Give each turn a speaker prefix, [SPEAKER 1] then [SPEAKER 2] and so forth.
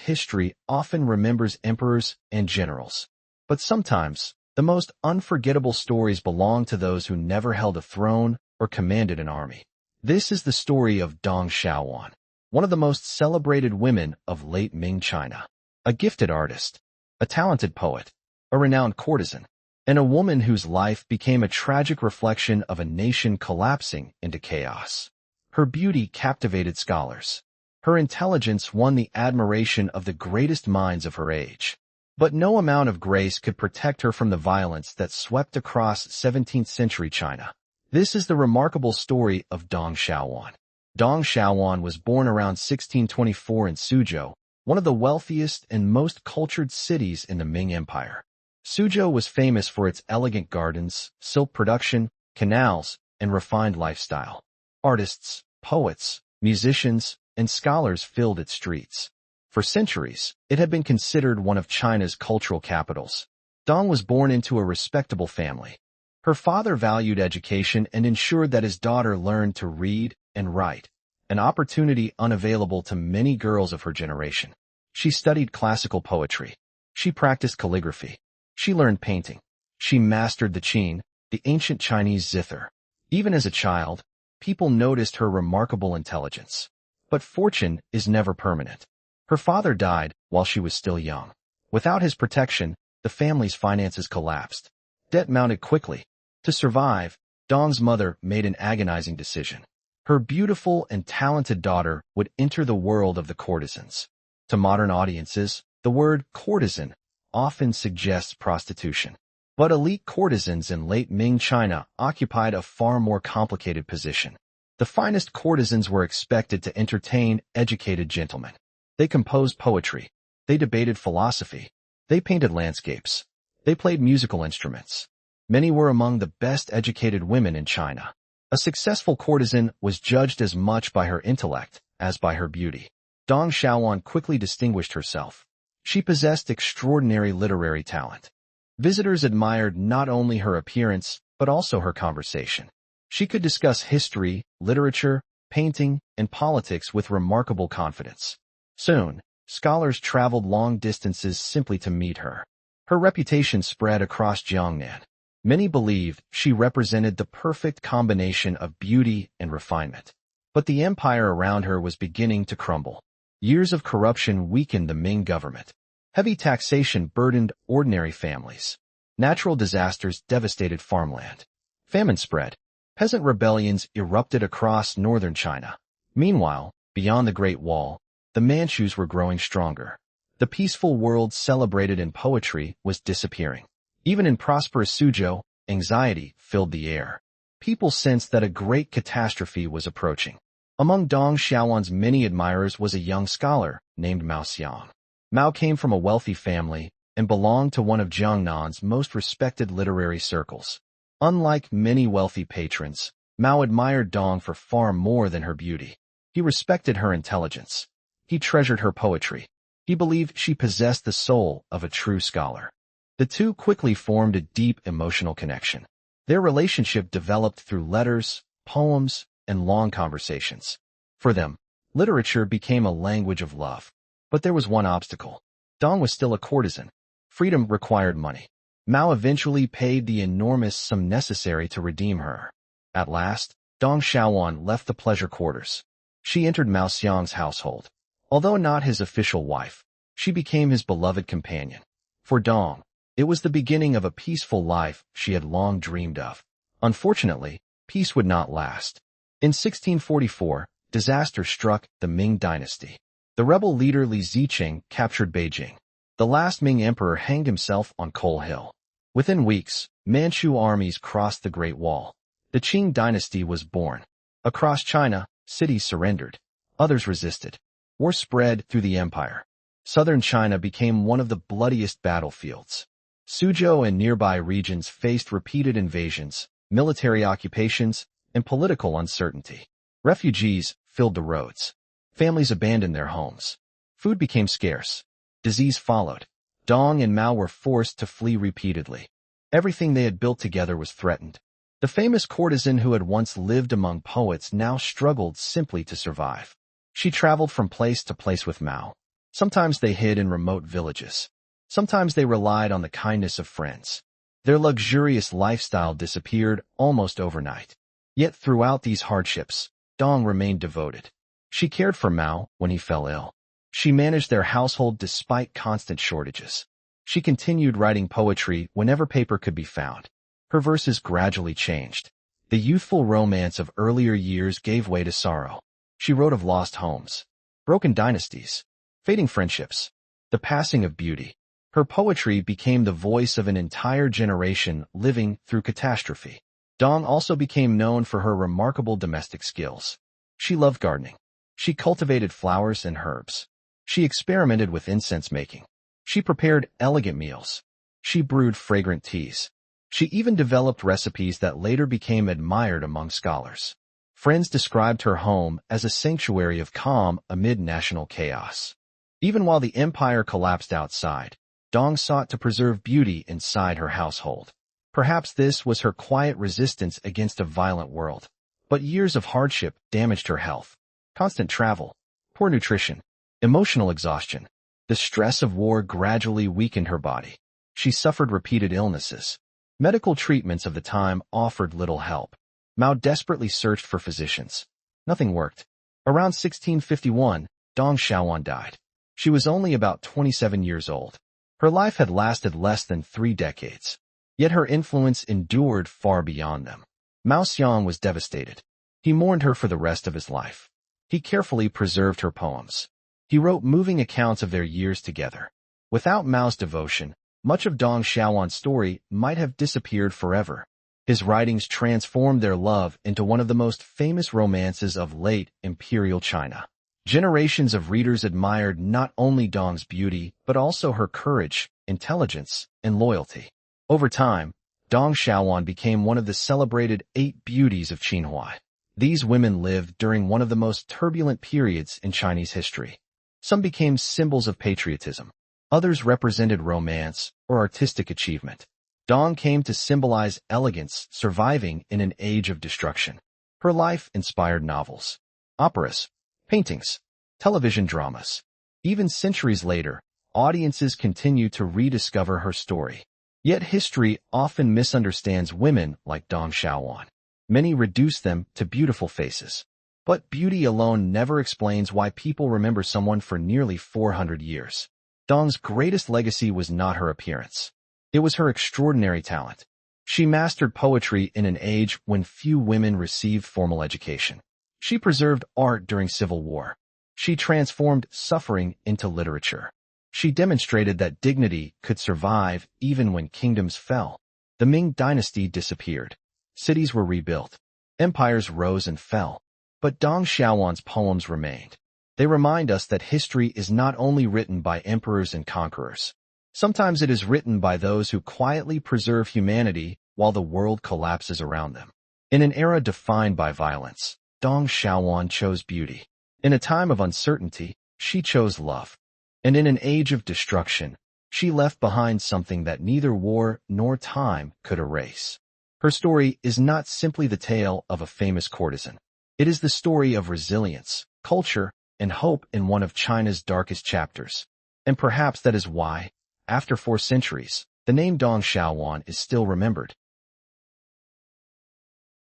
[SPEAKER 1] history often remembers emperors and generals. But sometimes, the most unforgettable stories belong to those who never held a throne or commanded an army. This is the story of Dong Xiaowan, one of the most celebrated women of late Ming China. A gifted artist, a talented poet, a renowned courtesan, and a woman whose life became a tragic reflection of a nation collapsing into chaos. Her beauty captivated scholars. Her intelligence won the admiration of the greatest minds of her age. But no amount of grace could protect her from the violence that swept across 17th-century China. This is the remarkable story of Dong Xiaowan. Dong Xiaowan was born around 1624 in Suzhou, one of the wealthiest and most cultured cities in the Ming Empire. Suzhou was famous for its elegant gardens, silk production, canals, and refined lifestyle. Artists, poets, musicians, and scholars filled its streets. For centuries, it had been considered one of China's cultural capitals. Dong was born into a respectable family. Her father valued education and ensured that his daughter learned to read and write, an opportunity unavailable to many girls of her generation. She studied classical poetry. She practiced calligraphy. She learned painting. She mastered the qin, the ancient Chinese zither. Even as a child, people noticed her remarkable intelligence. But fortune is never permanent. Her father died while she was still young. Without his protection, the family's finances collapsed. Debt mounted quickly. To survive, Dong's mother made an agonizing decision. Her beautiful and talented daughter would enter the world of the courtesans. To modern audiences, the word courtesan often suggests prostitution. But elite courtesans in late Ming China occupied a far more complicated position. The finest courtesans were expected to entertain educated gentlemen. They composed poetry. They debated philosophy. They painted landscapes. They played musical instruments. Many were among the best educated women in China. A successful courtesan was judged as much by her intellect as by her beauty. Dong Xiaowan quickly distinguished herself. She possessed extraordinary literary talent. Visitors admired not only her appearance, but also her conversation. She could discuss history, literature, painting, and politics with remarkable confidence. Soon, scholars traveled long distances simply to meet her. Her reputation spread across Jiangnan. Many believed she represented the perfect combination of beauty and refinement. But the empire around her was beginning to crumble. Years of corruption weakened the Ming government. Heavy taxation burdened ordinary families. Natural disasters devastated farmland. Famine spread. Peasant rebellions erupted across northern China. Meanwhile, beyond the Great Wall, the Manchus were growing stronger. The peaceful world celebrated in poetry was disappearing. Even in prosperous Suzhou, anxiety filled the air. People sensed that a great catastrophe was approaching. Among Dong Xiaowan's many admirers was a young scholar named Mao Xiang. Mao came from a wealthy family and belonged to one of Jiangnan's most respected literary circles. Unlike many wealthy patrons, Mao admired Dong for far more than her beauty. He respected her intelligence. He treasured her poetry. He believed she possessed the soul of a true scholar. The two quickly formed a deep emotional connection. Their relationship developed through letters, poems, and long conversations. For them, literature became a language of love. But there was one obstacle. Dong was still a courtesan. Freedom required money. Mao eventually paid the enormous sum necessary to redeem her. At last, Dong Xiaowan left the pleasure quarters. She entered Mao Xiang's household. Although not his official wife, she became his beloved companion. For Dong, it was the beginning of a peaceful life she had long dreamed of. Unfortunately, peace would not last. In 1644, disaster struck the Ming Dynasty. The rebel leader Li Zicheng captured Beijing. The last Ming emperor hanged himself on Coal Hill. Within weeks, Manchu armies crossed the Great Wall. The Qing dynasty was born. Across China, cities surrendered. Others resisted. War spread through the empire. Southern China became one of the bloodiest battlefields. Suzhou and nearby regions faced repeated invasions, military occupations, and political uncertainty. Refugees filled the roads. Families abandoned their homes. Food became scarce. Disease followed. Dong and Mao were forced to flee repeatedly. Everything they had built together was threatened. The famous courtesan who had once lived among poets now struggled simply to survive. She traveled from place to place with Mao. Sometimes they hid in remote villages. Sometimes they relied on the kindness of friends. Their luxurious lifestyle disappeared almost overnight. Yet throughout these hardships, Dong remained devoted. She cared for Mao when he fell ill. She managed their household despite constant shortages. She continued writing poetry whenever paper could be found. Her verses gradually changed. The youthful romance of earlier years gave way to sorrow. She wrote of lost homes, broken dynasties, fading friendships, the passing of beauty. Her poetry became the voice of an entire generation living through catastrophe. Dong also became known for her remarkable domestic skills. She loved gardening. She cultivated flowers and herbs. She experimented with incense making. She prepared elegant meals. She brewed fragrant teas. She even developed recipes that later became admired among scholars. Friends described her home as a sanctuary of calm amid national chaos. Even while the empire collapsed outside, Dong sought to preserve beauty inside her household. Perhaps this was her quiet resistance against a violent world. But years of hardship damaged her health. Constant travel, poor nutrition, emotional exhaustion. The stress of war gradually weakened her body. She suffered repeated illnesses. Medical treatments of the time offered little help. Mao desperately searched for physicians. Nothing worked. Around 1651, Dong Xiaowan died. She was only about 27 years old. Her life had lasted less than 3 decades. Yet her influence endured far beyond them. Mao Xiang was devastated. He mourned her for the rest of his life. He carefully preserved her poems. He wrote moving accounts of their years together. Without Mao's devotion, much of Dong Xiaowan's story might have disappeared forever. His writings transformed their love into one of the most famous romances of late imperial China. Generations of readers admired not only Dong's beauty, but also her courage, intelligence, and loyalty. Over time, Dong Xiaowan became one of the celebrated 8 beauties of Qinhuai. These women lived during one of the most turbulent periods in Chinese history. Some became symbols of patriotism. Others represented romance or artistic achievement. Dong came to symbolize elegance surviving in an age of destruction. Her life inspired novels, operas, paintings, television dramas. Even centuries later, audiences continue to rediscover her story. Yet history often misunderstands women like Dong Xiaowan. Many reduce them to beautiful faces. But beauty alone never explains why people remember someone for nearly 400 years. Dong's greatest legacy was not her appearance. It was her extraordinary talent. She mastered poetry in an age when few women received formal education. She preserved art during civil war. She transformed suffering into literature. She demonstrated that dignity could survive even when kingdoms fell. The Ming Dynasty disappeared. Cities were rebuilt. Empires rose and fell. But Dong Xiaowan's poems remained. They remind us that history is not only written by emperors and conquerors. Sometimes it is written by those who quietly preserve humanity while the world collapses around them. In an era defined by violence, Dong Xiaowan chose beauty. In a time of uncertainty, she chose love. And in an age of destruction, she left behind something that neither war nor time could erase. Her story is not simply the tale of a famous courtesan. It is the story of resilience, culture, and hope in one of China's darkest chapters. And perhaps that is why, after 4 centuries, the name Dong Xiaowan is still remembered.